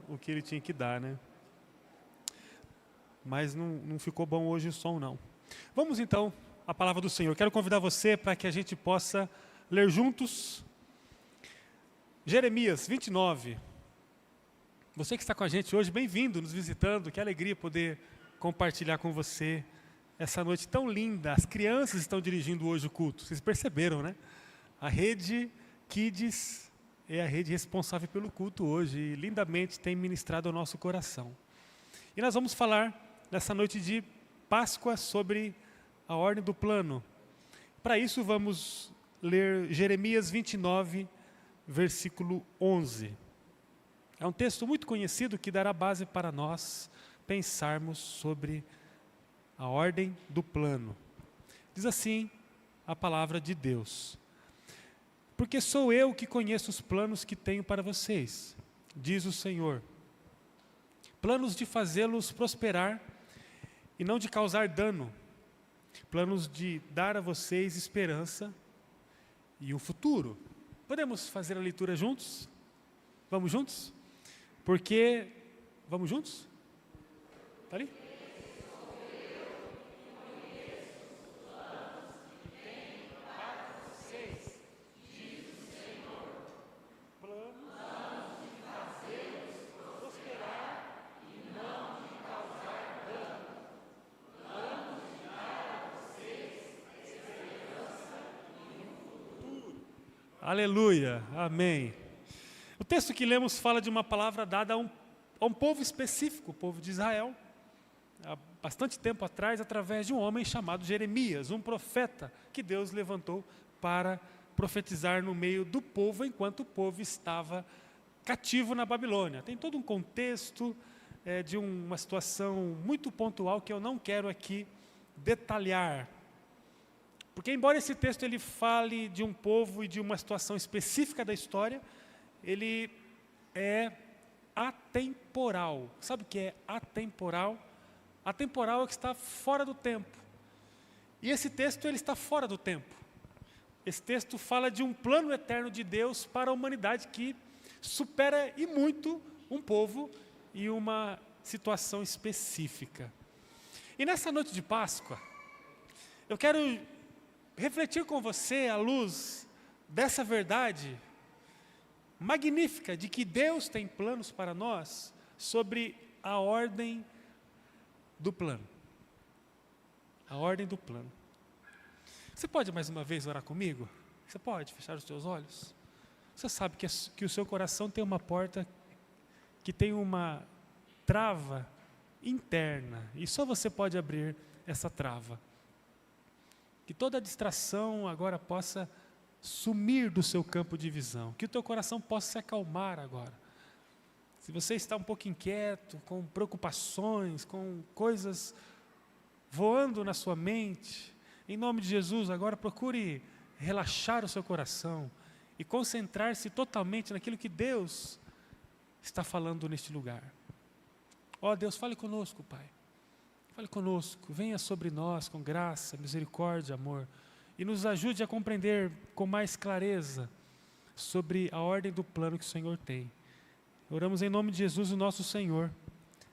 o que ele tinha que dar, né? Mas não ficou bom hoje o som, não. Vamos então à palavra do Senhor. Quero convidar você para que a gente possa ler juntos Jeremias 29. Você que está com a gente hoje, bem-vindo, nos visitando. Que alegria poder compartilhar com você essa noite tão linda. As crianças estão dirigindo hoje o culto. Vocês perceberam, né? A Rede Kids é a rede responsável pelo culto hoje e lindamente tem ministrado ao nosso coração. E nós vamos falar nessa noite de Páscoa sobre a ordem do plano. Para isso vamos ler Jeremias 29, versículo 11. É um texto muito conhecido que dará base para nós pensarmos sobre a ordem do plano. Diz assim a palavra de Deus: porque sou eu que conheço os planos que tenho para vocês, diz o Senhor. Planos de fazê-los prosperar e não de causar dano. Planos de dar a vocês esperança e o futuro. Podemos fazer a leitura juntos? Vamos juntos? Porque... Vamos juntos? Está ali? Aleluia, amém. O texto que lemos fala de uma palavra dada a um povo específico, o povo de Israel, há bastante tempo atrás, através de um homem chamado Jeremias, um profeta que Deus levantou para profetizar no meio do povo, enquanto o povo estava cativo na Babilônia. Tem todo um contexto de uma situação muito pontual que eu não quero aqui detalhar. Porque embora esse texto ele fale de um povo e de uma situação específica da história, ele é atemporal. Sabe o que é atemporal? Atemporal é o que está fora do tempo. E esse texto ele está fora do tempo. Esse texto fala de um plano eterno de Deus para a humanidade que supera e muito um povo e uma situação específica. E nessa noite de Páscoa, eu quero refletir com você à luz dessa verdade magnífica de que Deus tem planos para nós sobre a ordem do plano. A ordem do plano. Você pode mais uma vez orar comigo? Você pode fechar os seus olhos? Você sabe que o seu coração tem uma porta que tem uma trava interna e só você pode abrir essa trava. Que toda distração agora possa sumir do seu campo de visão. Que o teu coração possa se acalmar agora. Se você está um pouco inquieto, com preocupações, com coisas voando na sua mente, em nome de Jesus, agora procure relaxar o seu coração e concentrar-se totalmente naquilo que Deus está falando neste lugar. Ó Deus, fale conosco, Pai. Fale conosco, venha sobre nós com graça, misericórdia, amor, e nos ajude a compreender com mais clareza sobre a ordem do plano que o Senhor tem. Oramos em nome de Jesus, o nosso Senhor.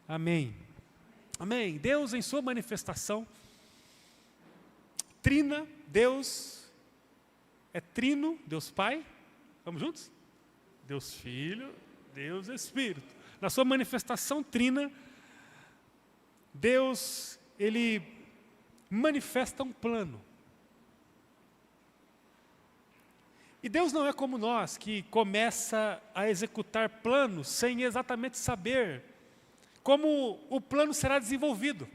Amém. Amém. Deus em sua manifestação, trina, Deus é trino, Deus Pai, vamos juntos? Deus Filho, Deus Espírito. Na sua manifestação trina, Deus, Ele manifesta um plano. E Deus não é como nós, que começa a executar planos sem exatamente saber como o plano será desenvolvido.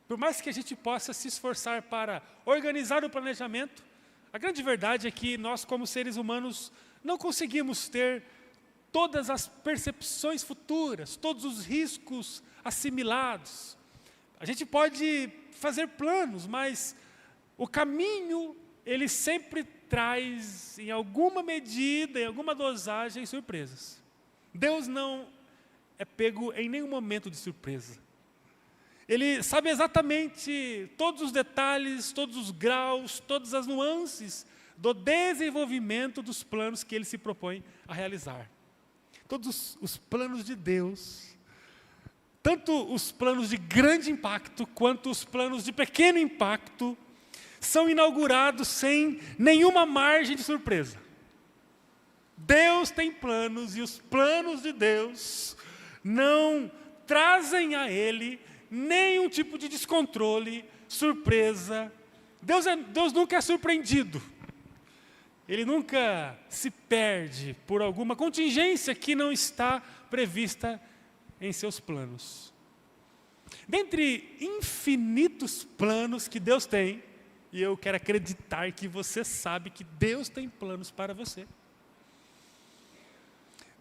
Por mais que a gente possa se esforçar para organizar o planejamento, a grande verdade é que nós, como seres humanos, não conseguimos ter todas as percepções futuras, todos os riscos assimilados. A gente pode fazer planos, mas o caminho, ele sempre traz, em alguma medida, em alguma dosagem, surpresas. Deus não é pego em nenhum momento de surpresa. Ele sabe exatamente todos os detalhes, todos os graus, todas as nuances do desenvolvimento dos planos que Ele se propõe a realizar. Todos os planos de Deus, tanto os planos de grande impacto, quanto os planos de pequeno impacto, são inaugurados sem nenhuma margem de surpresa. Deus tem planos, e os planos de Deus não trazem a Ele nenhum tipo de descontrole, surpresa. Deus nunca é surpreendido. Ele nunca se perde por alguma contingência que não está prevista em seus planos. Dentre infinitos planos que Deus tem, e eu quero acreditar que você sabe que Deus tem planos para você.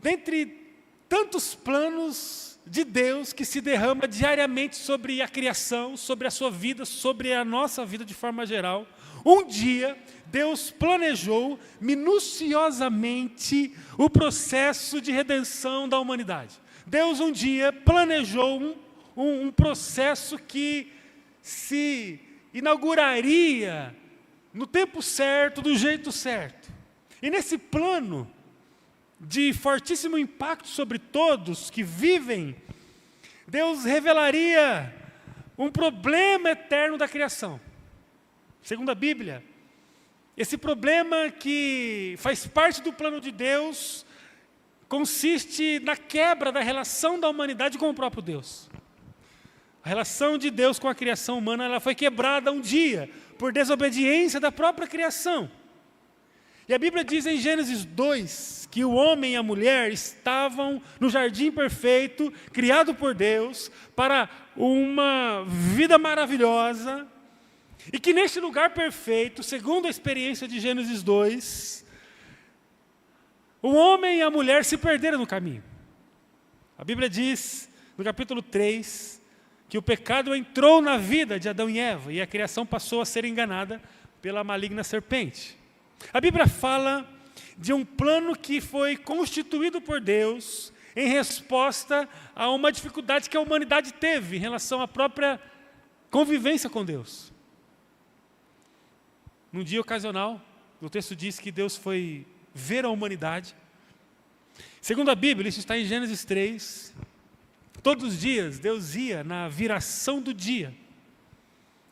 Dentre tantos planos de Deus que se derrama diariamente sobre a criação, sobre a sua vida, sobre a nossa vida de forma geral, um dia Deus planejou minuciosamente o processo de redenção da humanidade. Deus um dia planejou um processo que se inauguraria no tempo certo, do jeito certo. E nesse plano de fortíssimo impacto sobre todos que vivem, Deus revelaria um problema eterno da criação. Segundo a Bíblia, esse problema que faz parte do plano de Deus consiste na quebra da relação da humanidade com o próprio Deus. A relação de Deus com a criação humana, ela foi quebrada um dia por desobediência da própria criação. E a Bíblia diz em Gênesis 2 que o homem e a mulher estavam no jardim perfeito, criado por Deus, para uma vida maravilhosa, e que neste lugar perfeito, segundo a experiência de Gênesis 2, o homem e a mulher se perderam no caminho. A Bíblia diz, no capítulo 3, que o pecado entrou na vida de Adão e Eva, e a criação passou a ser enganada pela maligna serpente. A Bíblia fala de um plano que foi constituído por Deus em resposta a uma dificuldade que a humanidade teve em relação à própria convivência com Deus. Num dia ocasional, o texto diz que Deus foi ver a humanidade. Segundo a Bíblia, isso está em Gênesis 3, todos os dias Deus ia na viração do dia.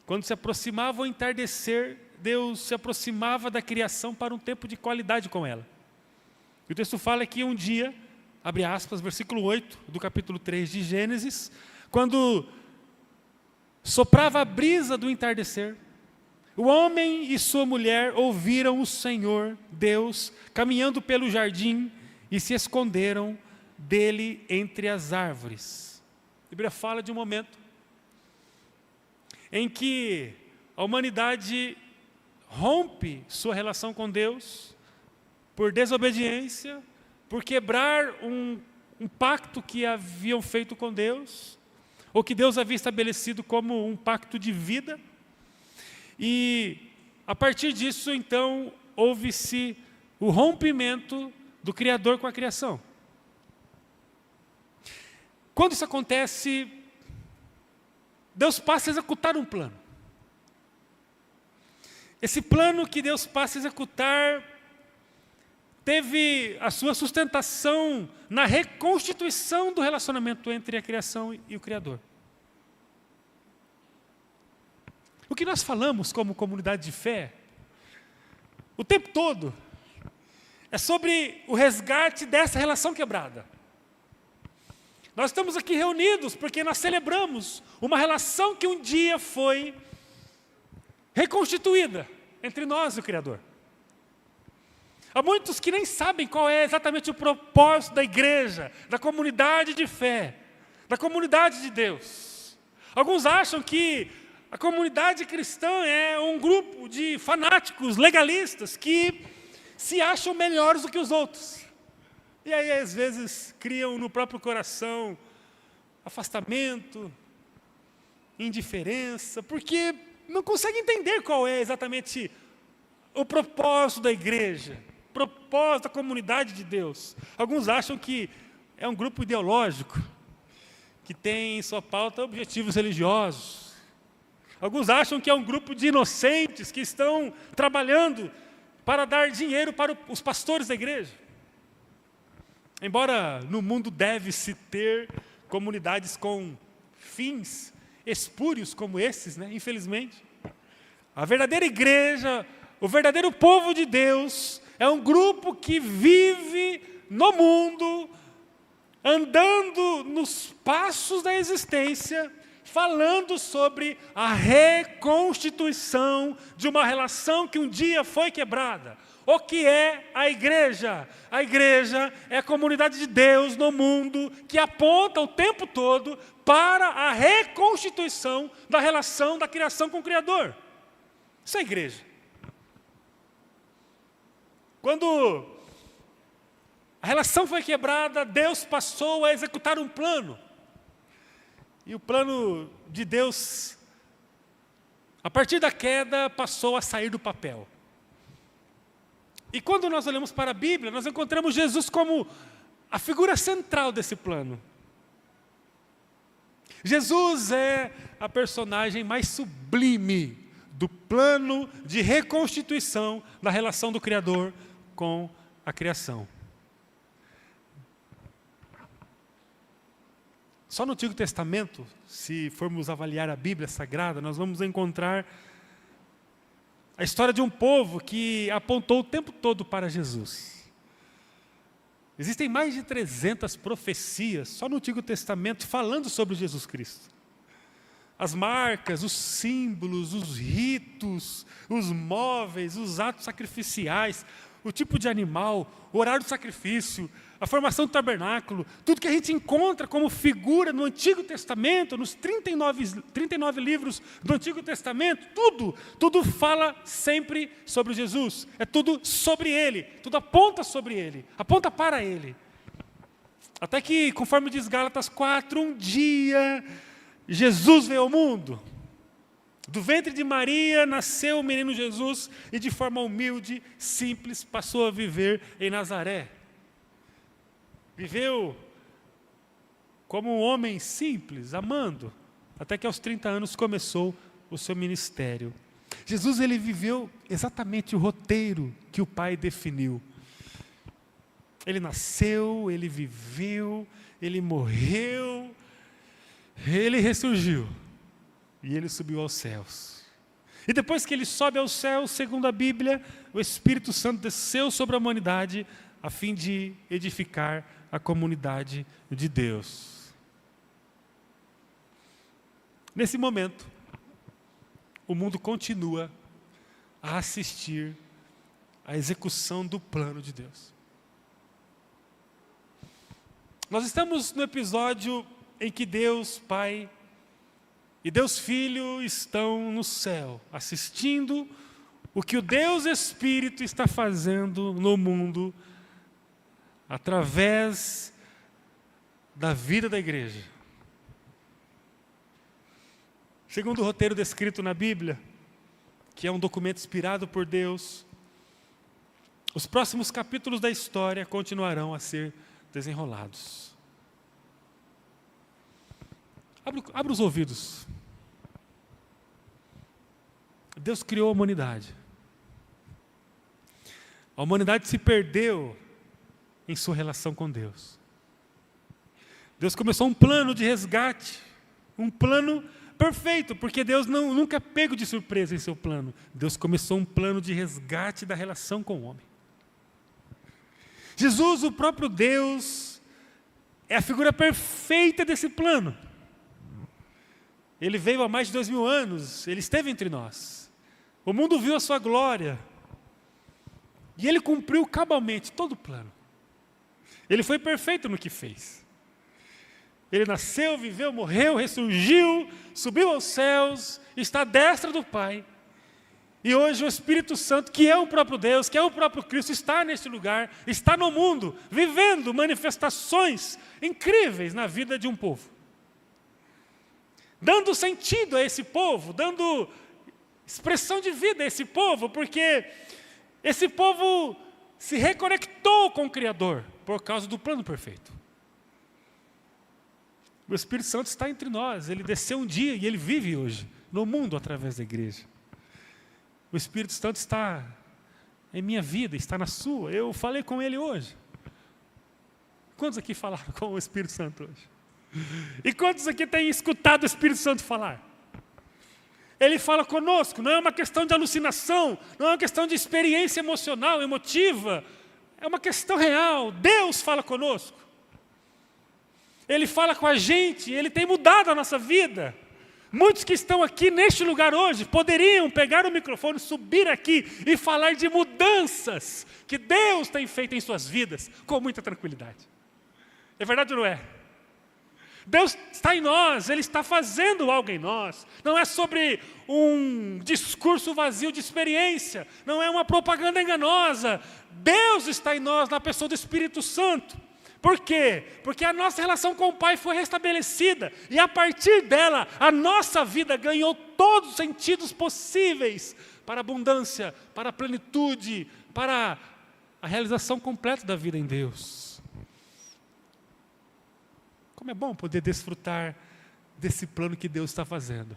Quando se aproximava o entardecer, Deus se aproximava da criação para um tempo de qualidade com ela. E o texto fala que um dia, abre aspas, versículo 8 do capítulo 3 de Gênesis, quando soprava a brisa do entardecer, o homem e sua mulher ouviram o Senhor, Deus, caminhando pelo jardim e se esconderam dele entre as árvores. A Bíblia fala de um momento em que a humanidade rompe sua relação com Deus por desobediência, por quebrar um pacto que haviam feito com Deus, ou que Deus havia estabelecido como um pacto de vida. E a partir disso, então, houve-se o rompimento do Criador com a criação. Quando isso acontece, Deus passa a executar um plano. Esse plano que Deus passa a executar teve a sua sustentação na reconstituição do relacionamento entre a criação e o Criador. O que nós falamos como comunidade de fé, o tempo todo, é sobre o resgate dessa relação quebrada. Nós estamos aqui reunidos porque nós celebramos uma relação que um dia foi reconstituída entre nós e o Criador. Há muitos que nem sabem qual é exatamente o propósito da igreja, da comunidade de fé, da comunidade de Deus. Alguns acham que a comunidade cristã é um grupo de fanáticos, legalistas, que se acham melhores do que os outros. E aí, às vezes, criam no próprio coração afastamento, indiferença, porque não conseguem entender qual é exatamente o propósito da igreja, o propósito da comunidade de Deus. Alguns acham que é um grupo ideológico, que tem em sua pauta objetivos religiosos. Alguns acham que é um grupo de inocentes que estão trabalhando para dar dinheiro para os pastores da igreja. Embora no mundo deve-se ter comunidades com fins espúrios como esses, né? Infelizmente, a verdadeira igreja, o verdadeiro povo de Deus, é um grupo que vive no mundo, andando nos passos da existência, falando sobre a reconstituição de uma relação que um dia foi quebrada. O que é a igreja? A igreja é a comunidade de Deus no mundo que aponta o tempo todo para a reconstituição da relação da criação com o Criador. Isso é a igreja. Quando a relação foi quebrada, Deus passou a executar um plano. E o plano de Deus, a partir da queda, passou a sair do papel. E quando nós olhamos para a Bíblia, nós encontramos Jesus como a figura central desse plano. Jesus é a personagem mais sublime do plano de reconstituição da relação do Criador com a criação. Só no Antigo Testamento, se formos avaliar a Bíblia Sagrada, nós vamos encontrar a história de um povo que apontou o tempo todo para Jesus. Existem mais de 300 profecias, só no Antigo Testamento, falando sobre Jesus Cristo. As marcas, os símbolos, os ritos, os móveis, os atos sacrificiais, o tipo de animal, o horário do sacrifício, a formação do tabernáculo, tudo que a gente encontra como figura no Antigo Testamento, nos 39 livros do Antigo Testamento, tudo fala sempre sobre Jesus. É tudo sobre Ele, tudo aponta sobre Ele, aponta para Ele. Até que, conforme diz Gálatas 4, um dia Jesus veio ao mundo. Do ventre de Maria nasceu o menino Jesus e de forma humilde, simples, passou a viver em Nazaré. Viveu como um homem simples, amando, até que aos 30 anos começou o seu ministério. Jesus, ele viveu exatamente o roteiro que o Pai definiu. Ele nasceu, ele viveu, ele morreu, ele ressurgiu e ele subiu aos céus. E depois que ele sobe aos céus, segundo a Bíblia, o Espírito Santo desceu sobre a humanidade a fim de edificar a comunidade de Deus. Nesse momento, o mundo continua a assistir à execução do plano de Deus. Nós estamos no episódio em que Deus Pai e Deus Filho estão no céu, assistindo o que o Deus Espírito está fazendo no mundo através da vida da igreja. Segundo o roteiro descrito na Bíblia, que é um documento inspirado por Deus, os próximos capítulos da história continuarão a ser desenrolados. Abra os ouvidos. Deus criou a humanidade. A humanidade se perdeu em sua relação com Deus. Deus começou um plano de resgate, um plano perfeito, porque Deus nunca é pego de surpresa em seu plano. Deus começou um plano de resgate da relação com o homem. Jesus, o próprio Deus, é a figura perfeita desse plano. Ele veio há mais de 2000 anos, ele esteve entre nós. O mundo viu a sua glória. E ele cumpriu cabalmente todo o plano. Ele foi perfeito no que fez. Ele nasceu, viveu, morreu, ressurgiu, subiu aos céus, está à destra do Pai. E hoje o Espírito Santo, que é o próprio Deus, que é o próprio Cristo, está neste lugar, está no mundo, vivendo manifestações incríveis na vida de um povo. Dando sentido a esse povo, dando expressão de vida a esse povo, porque esse povo se reconectou com o Criador por causa do plano perfeito. O Espírito Santo está entre nós, ele desceu um dia e ele vive hoje, no mundo através da igreja. O Espírito Santo está em minha vida, está na sua, eu falei com ele hoje. Quantos aqui falaram com o Espírito Santo hoje? E quantos aqui têm escutado o Espírito Santo falar? Ele fala conosco, não é uma questão de alucinação, não é uma questão de experiência emocional, emotiva, é uma questão real. Deus fala conosco. Ele fala com a gente, Ele tem mudado a nossa vida. Muitos que estão aqui neste lugar hoje poderiam pegar o microfone, subir aqui e falar de mudanças que Deus tem feito em suas vidas com muita tranquilidade. É verdade ou não é? Deus está em nós, Ele está fazendo algo em nós. Não é sobre um discurso vazio de experiência, não é uma propaganda enganosa. Deus está em nós na pessoa do Espírito Santo. Por quê? Porque a nossa relação com o Pai foi restabelecida e a partir dela a nossa vida ganhou todos os sentidos possíveis para a abundância, para a plenitude, para a realização completa da vida em Deus. Como é bom poder desfrutar desse plano que Deus está fazendo.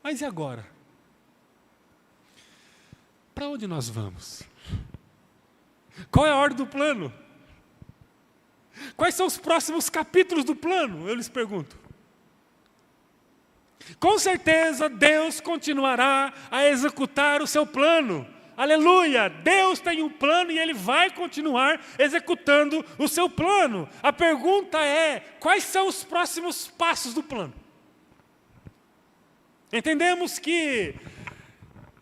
Mas e agora? Para onde nós vamos? Qual é a ordem do plano? Quais são os próximos capítulos do plano? Eu lhes pergunto. Com certeza Deus continuará a executar o seu plano. Aleluia! Deus tem um plano e Ele vai continuar executando o seu plano. A pergunta é, quais são os próximos passos do plano? Entendemos que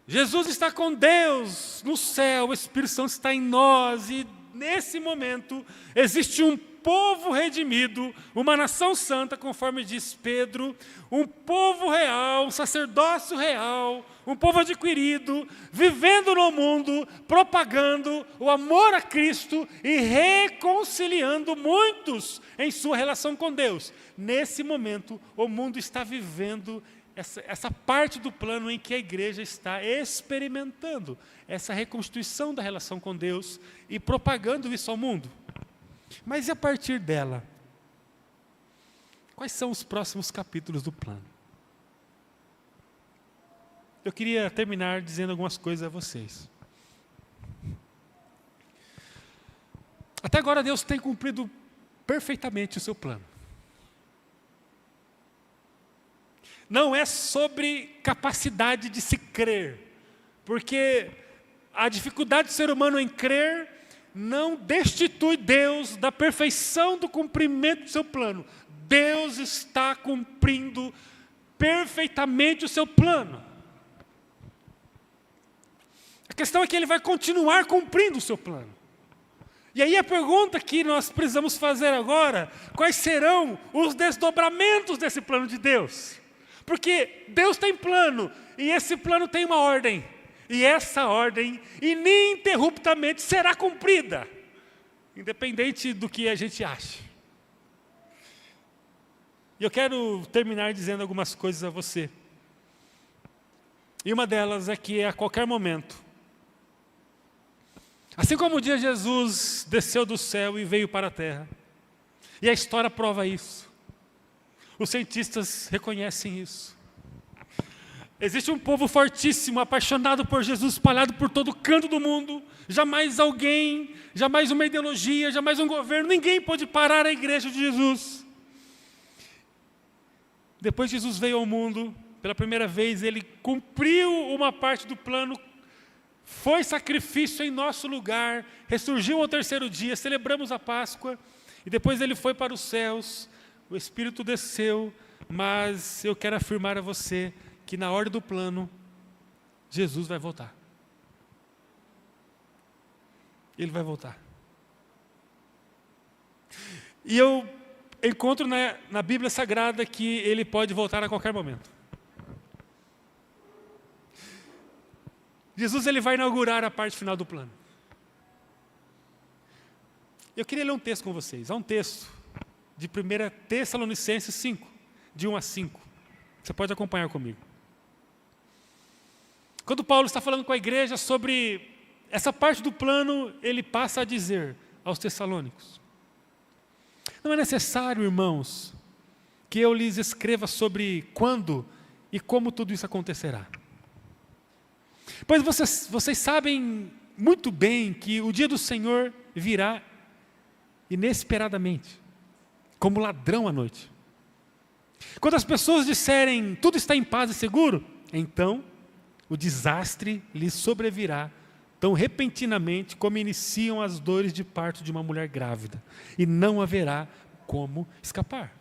Jesus está com Deus no céu, o Espírito Santo está em nós e nesse momento existe um povo redimido, uma nação santa, conforme diz Pedro, um povo real, um sacerdócio real, um povo adquirido, vivendo no mundo, propagando o amor a Cristo e reconciliando muitos em sua relação com Deus. Nesse momento, o mundo está vivendo essa parte do plano em que a igreja está experimentando essa reconstituição da relação com Deus e propagando isso ao mundo. Mas e a partir dela? Quais são os próximos capítulos do plano? Eu queria terminar dizendo algumas coisas a vocês. Até agora Deus tem cumprido perfeitamente o seu plano. Não é sobre capacidade de se crer, porque a dificuldade do ser humano em crer não destitui Deus da perfeição do cumprimento do seu plano. Deus está cumprindo perfeitamente o seu plano. A questão é que Ele vai continuar cumprindo o seu plano. E aí a pergunta que nós precisamos fazer agora, quais serão os desdobramentos desse plano de Deus? Porque Deus tem plano, e esse plano tem uma ordem. E essa ordem, ininterruptamente, será cumprida. Independente do que a gente ache. E eu quero terminar dizendo algumas coisas a você. E uma delas é que a qualquer momento, assim como o dia Jesus desceu do céu e veio para a terra, e a história prova isso, os cientistas reconhecem isso. Existe um povo fortíssimo, apaixonado por Jesus, espalhado por todo canto do mundo. Jamais alguém, jamais uma ideologia, jamais um governo, ninguém pode parar a igreja de Jesus. Depois Jesus veio ao mundo, pela primeira vez, Ele cumpriu uma parte do plano, foi sacrifício em nosso lugar, ressurgiu ao terceiro dia, celebramos a Páscoa, e depois Ele foi para os céus, o Espírito desceu, mas eu quero afirmar a você que na ordem do plano, Jesus vai voltar. Ele vai voltar. E eu encontro na Bíblia Sagrada que Ele pode voltar a qualquer momento. Jesus ele vai inaugurar a parte final do plano. Eu queria ler um texto com vocês. Há um texto de 1 Tessalonicenses 5, de 1 a 5. Você pode acompanhar comigo. Quando Paulo está falando com a igreja sobre essa parte do plano, ele passa a dizer aos tessalônicos: não é necessário, irmãos, que eu lhes escreva sobre quando e como tudo isso acontecerá. Pois vocês sabem muito bem que o dia do Senhor virá inesperadamente, como ladrão à noite. Quando as pessoas disserem tudo está em paz e seguro, então o desastre lhes sobrevirá tão repentinamente como iniciam as dores de parto de uma mulher grávida, e não haverá como escapar.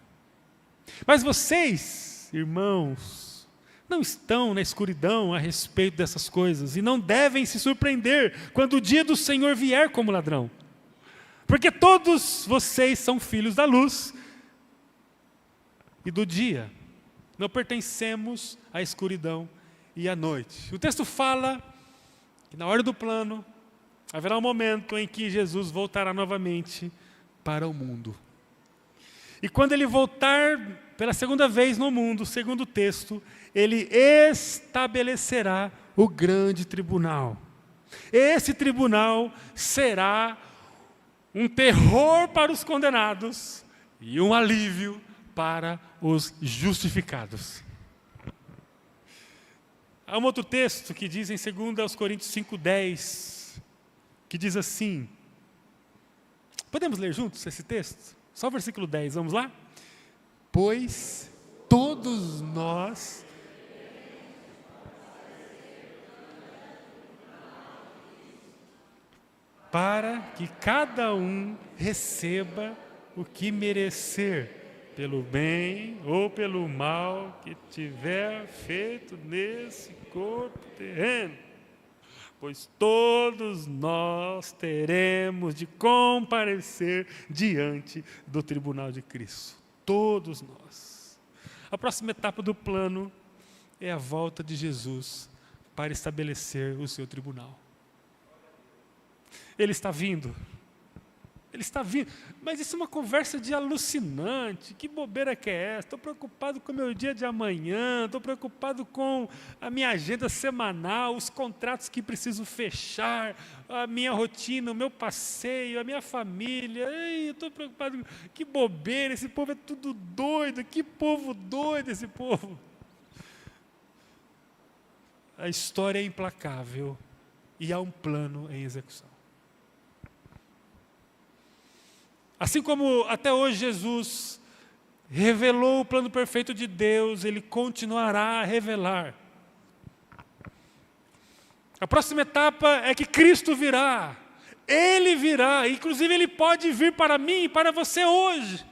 Mas vocês, irmãos, não estão na escuridão a respeito dessas coisas, e não devem se surpreender quando o dia do Senhor vier como ladrão. Porque todos vocês são filhos da luz e do dia. Não pertencemos à escuridão e à noite. O texto fala que na hora do plano haverá um momento em que Jesus voltará novamente para o mundo. E quando ele voltar pela segunda vez no mundo, segundo o texto, ele estabelecerá o grande tribunal. Esse tribunal será um terror para os condenados e um alívio para os justificados. Há um outro texto que diz em 2 Coríntios 5:10, que diz assim, podemos ler juntos esse texto? Só o versículo 10, vamos lá? Pois todos nós para que cada um receba o que merecer, pelo bem ou pelo mal que tiver feito nesse corpo terreno. Pois todos nós teremos de comparecer diante do tribunal de Cristo. Todos nós. A próxima etapa do plano é a volta de Jesus para estabelecer o seu tribunal. Ele está vindo. Ele está vindo. Mas isso é uma conversa de alucinante. Que bobeira que é essa? Estou preocupado com o meu dia de amanhã. Estou preocupado com a minha agenda semanal, os contratos que preciso fechar, a minha rotina, o meu passeio, a minha família. Ei, eu estou preocupado. Que bobeira, esse povo é tudo doido. Que povo doido esse povo. A história é implacável e há um plano em execução. Assim como até hoje Jesus revelou o plano perfeito de Deus, Ele continuará a revelar. A próxima etapa é que Cristo virá. Ele virá, inclusive Ele pode vir para mim e para você hoje.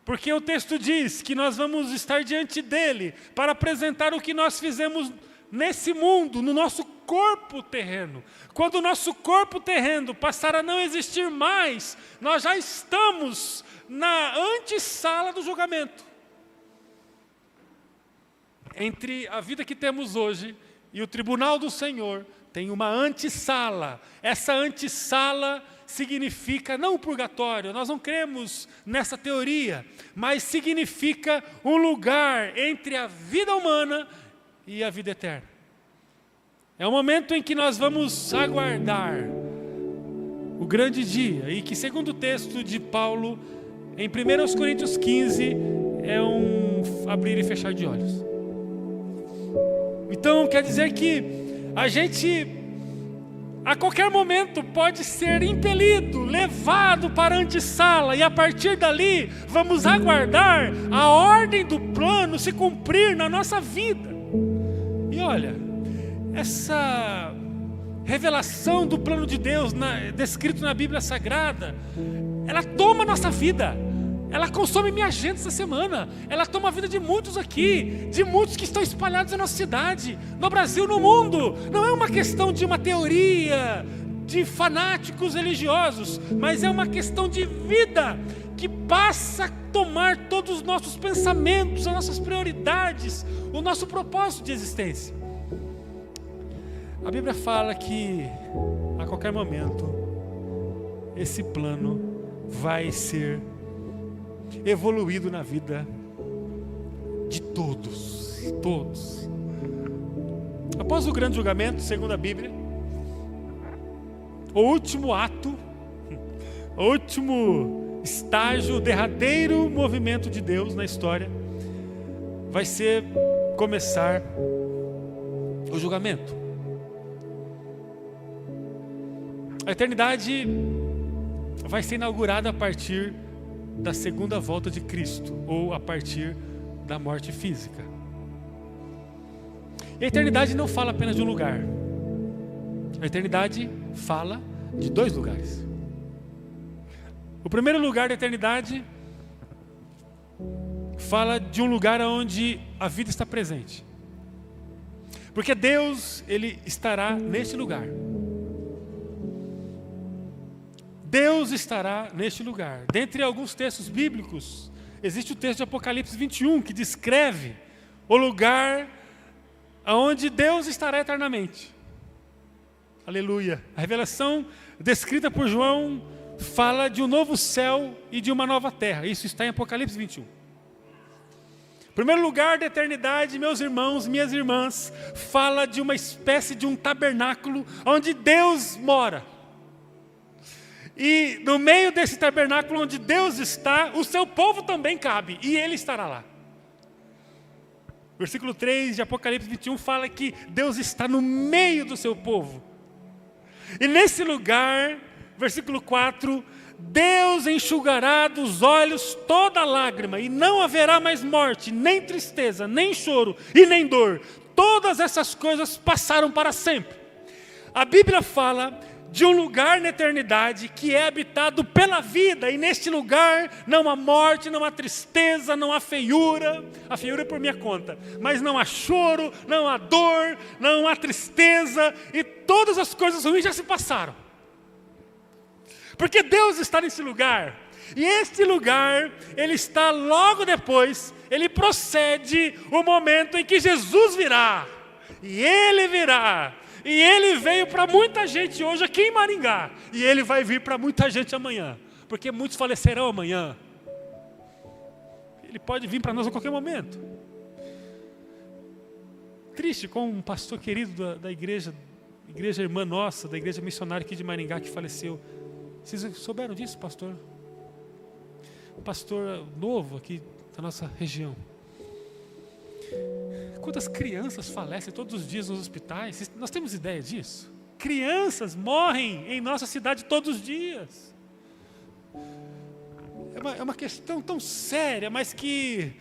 Porque o texto diz que nós vamos estar diante dEle para apresentar o que nós fizemos nesse mundo, no nosso corpo terreno. Quando o nosso corpo terreno passar a não existir mais, nós já estamos na antessala do julgamento. Entre a vida que temos hoje e o tribunal do Senhor, tem uma antessala. Essa antessala significa, não o purgatório, nós não cremos nessa teoria, mas significa um lugar entre a vida humana e a vida eterna. É o momento em que nós vamos aguardar o grande dia, e que segundo o texto de Paulo, em 1 Coríntios 15, é um abrir e fechar de olhos. Então quer dizer que a gente a qualquer momento pode ser impelido, levado para a antessala, e a partir dali vamos aguardar a ordem do plano se cumprir na nossa vida. E olha, essa revelação do plano de Deus descrito na Bíblia Sagrada, ela toma a nossa vida, ela consome minha agenda essa semana, ela toma a vida de muitos aqui, de muitos que estão espalhados na nossa cidade, no Brasil, no mundo. Não é uma questão de uma teoria, de fanáticos religiosos, mas é uma questão de vida, que passa a tomar todos os nossos pensamentos, as nossas prioridades, o nosso propósito de existência. A Bíblia fala que a qualquer momento esse plano vai ser evoluído na vida de todos. Após o grande julgamento, segundo a Bíblia, o último ato, o último estágio, o derradeiro movimento de Deus na história, vai ser começar o julgamento. A eternidade vai ser inaugurada a partir da segunda volta de Cristo, ou a partir da morte física. E a eternidade não fala apenas de um lugar. A eternidade fala de 2 lugares. O primeiro lugar da eternidade fala de um lugar onde a vida está presente. Porque Deus, Ele estará neste lugar. Deus estará neste lugar. Dentre alguns textos bíblicos, existe o texto de Apocalipse 21, que descreve o lugar onde Deus estará eternamente. Aleluia. A revelação descrita por João fala de um novo céu e de uma nova terra. Isso está em Apocalipse 21. Primeiro lugar da eternidade, meus irmãos, minhas irmãs, fala de uma espécie de um tabernáculo onde Deus mora. E no meio desse tabernáculo onde Deus está, o seu povo também cabe, e Ele estará lá. Versículo 3 de Apocalipse 21 fala que Deus está no meio do seu povo. E nesse lugar, versículo 4, Deus enxugará dos olhos toda lágrima, e não haverá mais morte, nem tristeza, nem choro e nem dor. Todas essas coisas passaram para sempre. A Bíblia fala de um lugar na eternidade que é habitado pela vida, e neste lugar não há morte, não há tristeza, não há feiura. A feiura é por minha conta, mas não há choro, não há dor, não há tristeza, e todas as coisas ruins já se passaram. Porque Deus está nesse lugar, e este lugar, Ele está logo depois, Ele procede o momento em que Jesus virá, e Ele virá, e Ele veio para muita gente hoje aqui em Maringá, e Ele vai vir para muita gente amanhã, porque muitos falecerão amanhã. Ele pode vir para nós a qualquer momento. Triste com um pastor querido da igreja irmã nossa, da igreja missionária aqui de Maringá, que faleceu. Vocês souberam disso, pastor? Um pastor novo aqui da nossa região. Quantas crianças falecem todos os dias nos hospitais? Nós temos ideia disso? Crianças morrem em nossa cidade todos os dias. É uma questão tão séria, mas que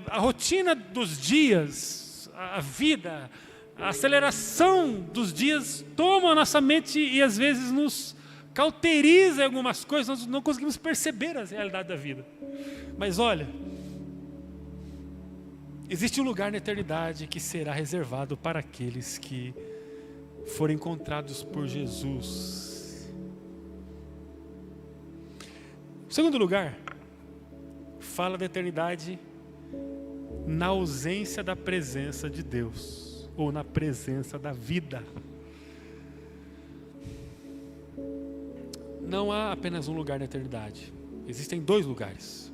a rotina dos dias, a vida, a aceleração dos dias toma a nossa mente e às vezes nos cauteriza em algumas coisas, nós não conseguimos perceber a realidade da vida. Mas olha, existe um lugar na eternidade que será reservado para aqueles que forem encontrados por Jesus. O segundo lugar fala da eternidade na ausência da presença de Deus, ou na presença da vida. Não há apenas um lugar na eternidade, existem 2 lugares.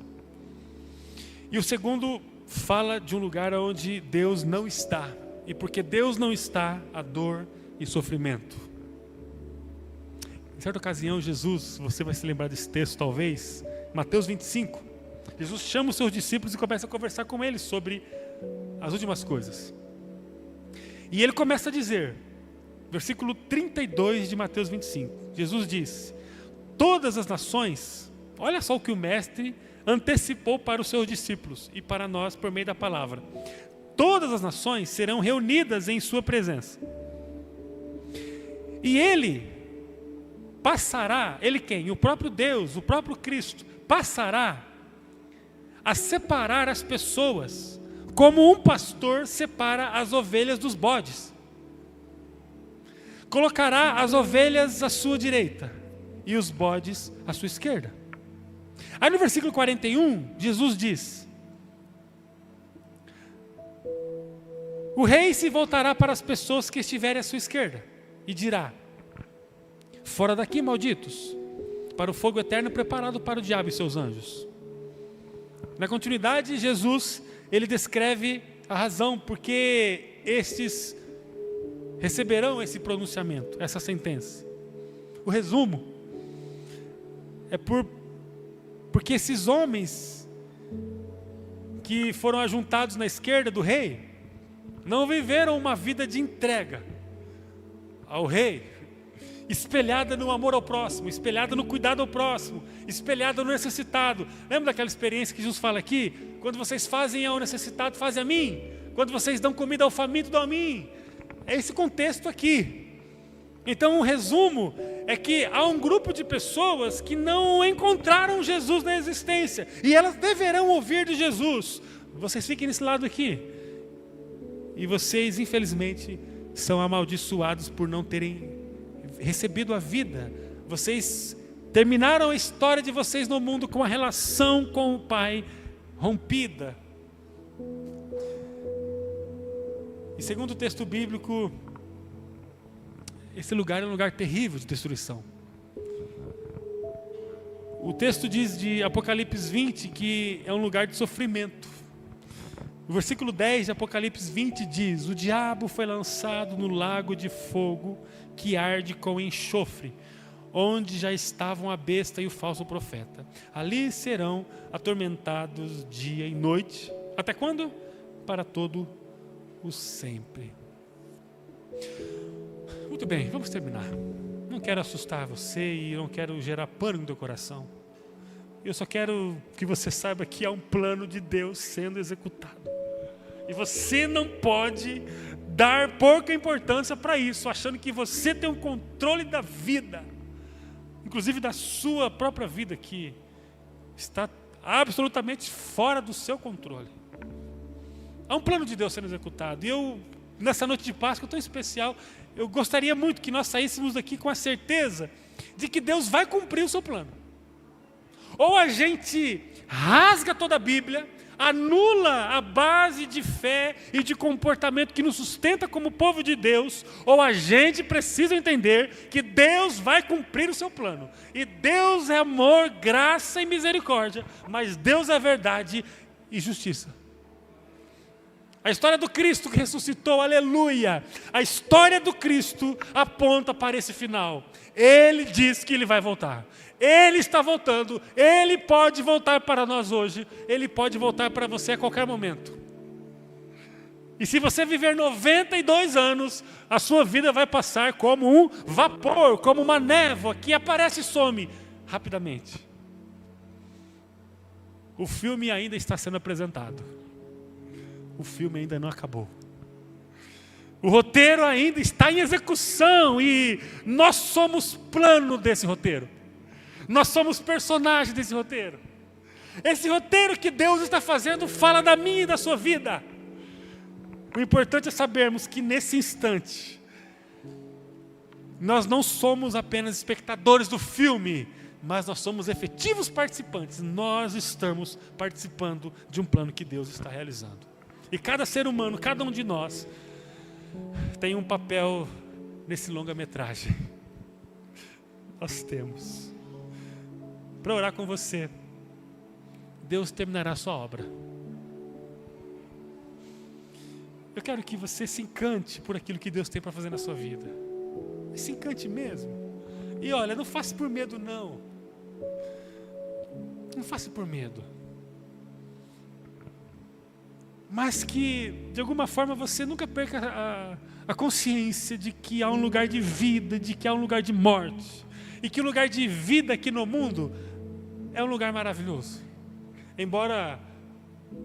E o segundo fala de um lugar onde Deus não está, e porque Deus não está, há dor e sofrimento. Em certa ocasião, Jesus, você vai se lembrar desse texto talvez, Mateus 25, Jesus chama os seus discípulos e começa a conversar com eles sobre as últimas coisas. E ele começa a dizer, versículo 32 de Mateus 25, Jesus diz: todas as nações, olha só o que o mestre antecipou para os seus discípulos e para nós por meio da palavra. Todas as nações serão reunidas em sua presença. E Ele passará, Ele quem? O próprio Deus, o próprio Cristo, passará a separar as pessoas, como um pastor separa as ovelhas dos bodes. Colocará as ovelhas à sua direita e os bodes à sua esquerda. Aí no versículo 41, Jesus diz: o rei se voltará para as pessoas que estiverem à sua esquerda e dirá: fora daqui, malditos, para o fogo eterno preparado para o diabo e seus anjos. Na continuidade, Jesus, ele descreve a razão porque estes receberão esse pronunciamento, essa sentença. O resumo é porque esses homens que foram ajuntados na esquerda do rei não viveram uma vida de entrega ao rei espelhada no amor ao próximo, espelhada no cuidado ao próximo, espelhada no necessitado. Lembra daquela experiência que Jesus fala aqui? Quando vocês fazem ao necessitado, fazem a mim. Quando vocês dão comida ao faminto, dão a mim. É esse contexto aqui. Então, o resumo é que há um grupo de pessoas que não encontraram Jesus na existência, e elas deverão ouvir de Jesus. Vocês fiquem nesse lado aqui. E vocês, infelizmente, são amaldiçoados por não terem recebido a vida. Vocês terminaram a história de vocês no mundo com a relação com o Pai rompida. E segundo o texto bíblico, esse lugar é um lugar terrível de destruição. O texto diz de Apocalipse 20 que é um lugar de sofrimento. O versículo 10 de Apocalipse 20 diz: o diabo foi lançado no lago de fogo que arde com enxofre, onde já estavam a besta e o falso profeta. Ali serão atormentados dia e noite. Até quando? Para todo o sempre. Muito bem, vamos terminar. Não quero assustar você e não quero gerar pânico no teu coração. Eu só quero que você saiba que há um plano de Deus sendo executado. E você não pode dar pouca importância para isso, achando que você tem um controle da vida, inclusive da sua própria vida, que está absolutamente fora do seu controle. Há um plano de Deus sendo executado. E eu, nessa noite de Páscoa tão especial, eu gostaria muito que nós saíssemos daqui com a certeza de que Deus vai cumprir o seu plano. Ou a gente rasga toda a Bíblia, anula a base de fé e de comportamento que nos sustenta como povo de Deus, ou a gente precisa entender que Deus vai cumprir o seu plano. E Deus é amor, graça e misericórdia, mas Deus é verdade e justiça. A história do Cristo que ressuscitou, aleluia. A história do Cristo aponta para esse final. Ele diz que Ele vai voltar. Ele está voltando. Ele pode voltar para nós hoje. Ele pode voltar para você a qualquer momento. E se você viver 92 anos, a sua vida vai passar como um vapor, como uma névoa que aparece e some rapidamente. O filme ainda está sendo apresentado. O filme ainda não acabou. O roteiro ainda está em execução e nós somos plano desse roteiro. Nós somos personagem desse roteiro. Esse roteiro que Deus está fazendo fala da minha e da sua vida. O importante é sabermos que nesse instante nós não somos apenas espectadores do filme, mas nós somos efetivos participantes. Nós estamos participando de um plano que Deus está realizando. E cada ser humano, cada um de nós, tem um papel nesse longa-metragem. Nós temos. Para orar com você, Deus terminará a sua obra. Eu quero que você se encante por aquilo que Deus tem para fazer na sua vida. Se encante mesmo. E olha, não faça por medo não. Não faça por medo. Mas que, de alguma forma, você nunca perca a consciência de que há um lugar de vida, de que há um lugar de morte. E que o lugar de vida aqui no mundo é um lugar maravilhoso. Embora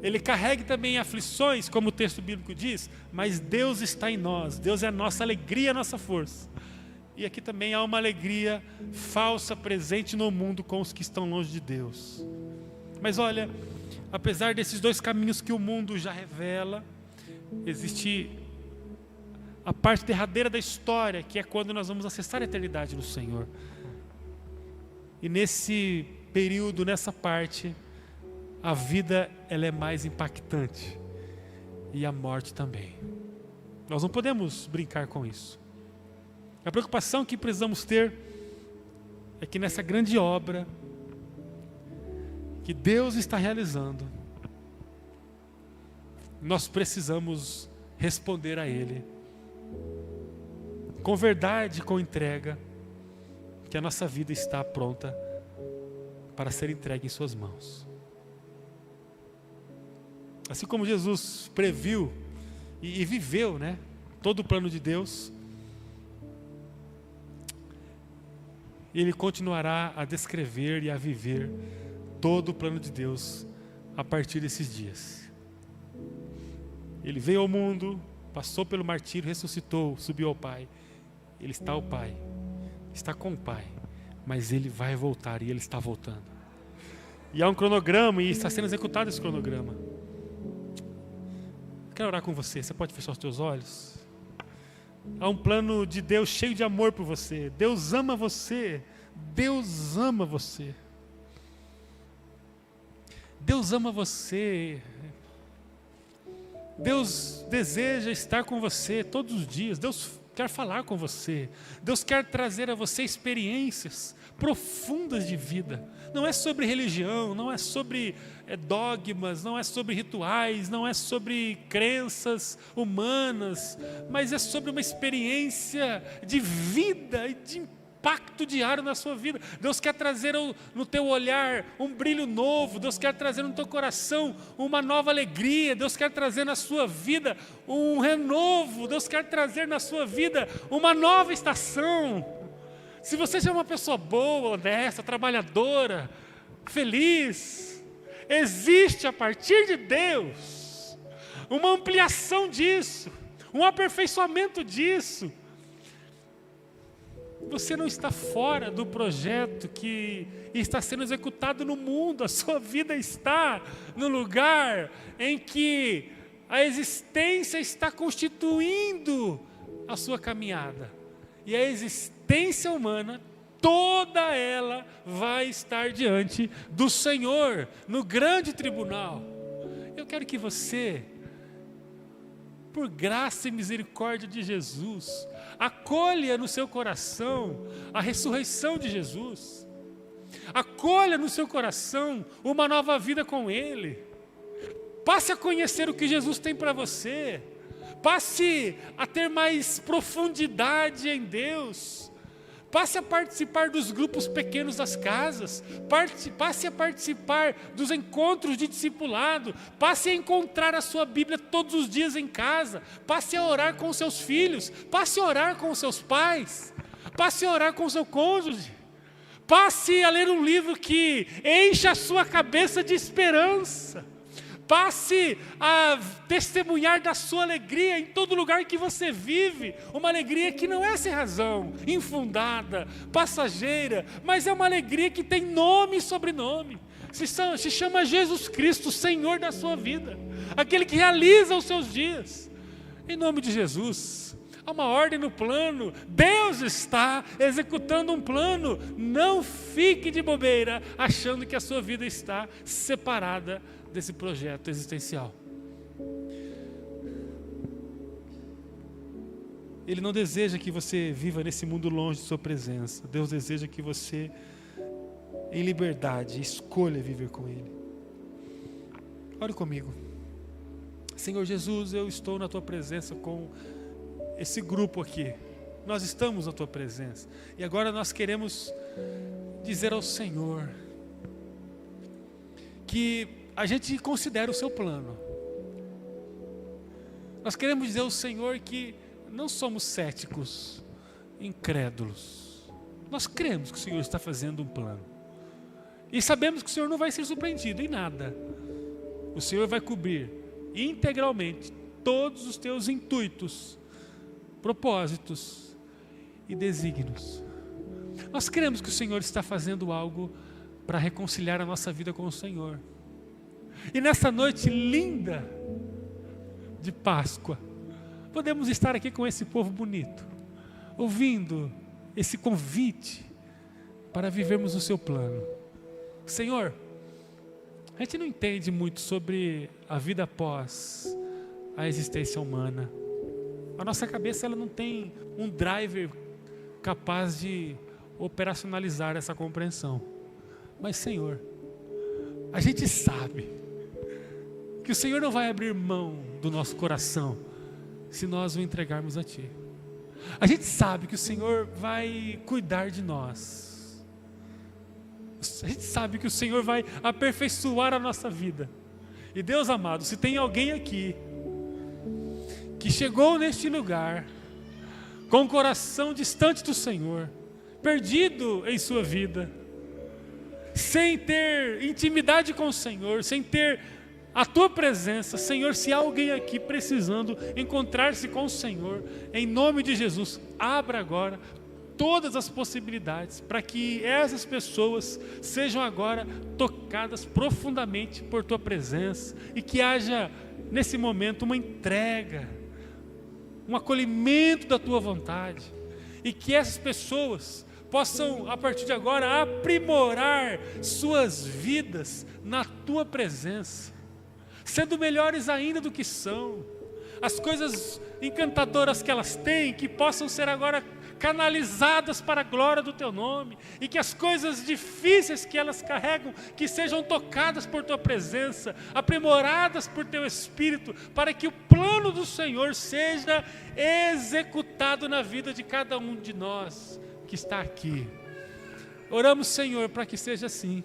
ele carregue também aflições, como o texto bíblico diz, mas Deus está em nós. Deus é a nossa alegria, a nossa força. E aqui também há uma alegria falsa presente no mundo com os que estão longe de Deus. Mas olha, apesar desses dois caminhos que o mundo já revela, existe a parte derradeira da história, que é quando nós vamos acessar a eternidade no Senhor. E nesse período, nessa parte, a vida ela é mais impactante. E a morte também. Nós não podemos brincar com isso. A preocupação que precisamos ter é que nessa grande obra que Deus está realizando, nós precisamos responder a Ele com verdade, com entrega, que a nossa vida está pronta para ser entregue em suas mãos. Assim como Jesus previu e viveu, né, todo o plano de Deus, E Ele continuará a descrever e a viver todo o plano de Deus a partir desses dias. Ele veio ao mundo, passou pelo martírio, ressuscitou, subiu ao Pai. Ele está ao Pai, está com o Pai, mas Ele vai voltar e Ele está voltando. E há um cronograma e está sendo executado esse cronograma. Quero orar com você, você pode fechar os teus olhos? Há um plano de Deus cheio de amor por você. Deus ama você. Deus ama você. Deus ama você. Deus deseja estar com você todos os dias. Deus quer falar com você. Deus quer trazer a você experiências profundas de vida. Não é sobre religião, não é sobre dogmas, não é sobre rituais, não é sobre crenças humanas, mas é sobre uma experiência de vida e de impacto diário na sua vida. Deus quer trazer no teu olhar um brilho novo. Deus quer trazer no teu coração uma nova alegria. Deus quer trazer na sua vida um renovo. Deus quer trazer na sua vida uma nova estação. Se você já é uma pessoa boa, honesta, trabalhadora, feliz, existe a partir de Deus uma ampliação disso, um aperfeiçoamento disso. Você não está fora do projeto que está sendo executado no mundo. A sua vida está no lugar em que a existência está constituindo a sua caminhada. E a existência humana, toda ela vai estar diante do Senhor, no grande tribunal. Eu quero que você, por graça e misericórdia de Jesus, acolha no seu coração a ressurreição de Jesus. Acolha no seu coração uma nova vida com Ele. Passe a conhecer o que Jesus tem para você. Passe a ter mais profundidade em Deus. Passe a participar dos grupos pequenos das casas. Passe a participar dos encontros de discipulado. Passe a encontrar a sua Bíblia todos os dias em casa. Passe a orar com os seus filhos. Passe a orar com os seus pais. Passe a orar com o seu cônjuge. Passe a ler um livro que encha a sua cabeça de esperança. Passe a testemunhar da sua alegria em todo lugar que você vive. Uma alegria que não é sem razão, infundada, passageira, mas é uma alegria que tem nome e sobrenome. Se chama Jesus Cristo, Senhor da sua vida, aquele que realiza os seus dias. Em nome de Jesus, há uma ordem no plano. Deus está executando um plano. Não fique de bobeira achando que a sua vida está separada desse projeto existencial. Ele não deseja que você viva nesse mundo longe de sua presença. Deus deseja que você, em liberdade, escolha viver com Ele. Ore comigo. Senhor Jesus, eu estou na Tua presença com esse grupo aqui. Nós estamos na Tua presença. E agora nós queremos dizer ao Senhor que a gente considera o Seu plano. Nós queremos dizer ao Senhor que não somos céticos, incrédulos. Nós cremos que o Senhor está fazendo um plano. E sabemos que o Senhor não vai ser surpreendido em nada. O Senhor vai cobrir integralmente todos os teus intuitos, propósitos e desígnios. Nós cremos que o Senhor está fazendo algo para reconciliar a nossa vida com o Senhor. E nessa noite linda de Páscoa, podemos estar aqui com esse povo bonito, ouvindo esse convite para vivermos o seu plano. Senhor, a gente não entende muito sobre a vida após a existência humana. A nossa cabeça ela não tem um driver capaz de operacionalizar essa compreensão. Mas, Senhor, a gente sabe que o Senhor não vai abrir mão do nosso coração se nós o entregarmos a Ti. A gente sabe que o Senhor vai cuidar de nós. A gente sabe que o Senhor vai aperfeiçoar a nossa vida. E Deus amado, se tem alguém aqui que chegou neste lugar com o coração distante do Senhor, perdido em sua vida, sem ter intimidade com o Senhor, sem ter a tua presença. Senhor, se há alguém aqui precisando encontrar-se com o Senhor, em nome de Jesus, abra agora todas as possibilidades para que essas pessoas sejam agora tocadas profundamente por tua presença e que haja nesse momento uma entrega, um acolhimento da tua vontade, e que essas pessoas possam a partir de agora aprimorar suas vidas na tua presença, sendo melhores ainda do que são. As coisas encantadoras que elas têm, que possam ser agora canalizadas para a glória do teu nome, e que as coisas difíceis que elas carregam, que sejam tocadas por tua presença, aprimoradas por teu Espírito, para que o plano do Senhor seja executado na vida de cada um de nós que está aqui. Oramos, Senhor, para que seja assim,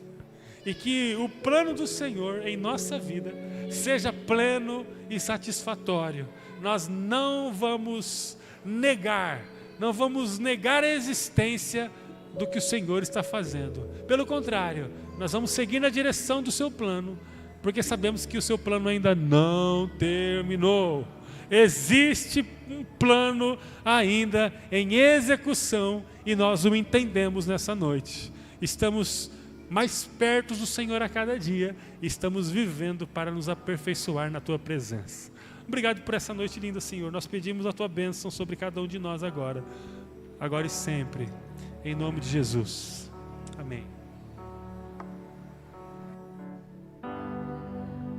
e que o plano do Senhor em nossa vida seja pleno e satisfatório. Nós não vamos negar a existência do que o Senhor está fazendo. Pelo contrário, nós vamos seguir na direção do seu plano, porque sabemos que o seu plano ainda não terminou. Existe um plano ainda em execução e nós o entendemos nessa noite. Estamos mais perto do Senhor a cada dia e estamos vivendo para nos aperfeiçoar na tua presença. Obrigado por essa noite linda, Senhor. Nós pedimos a tua bênção sobre cada um de nós agora e sempre, em nome de Jesus. Amém.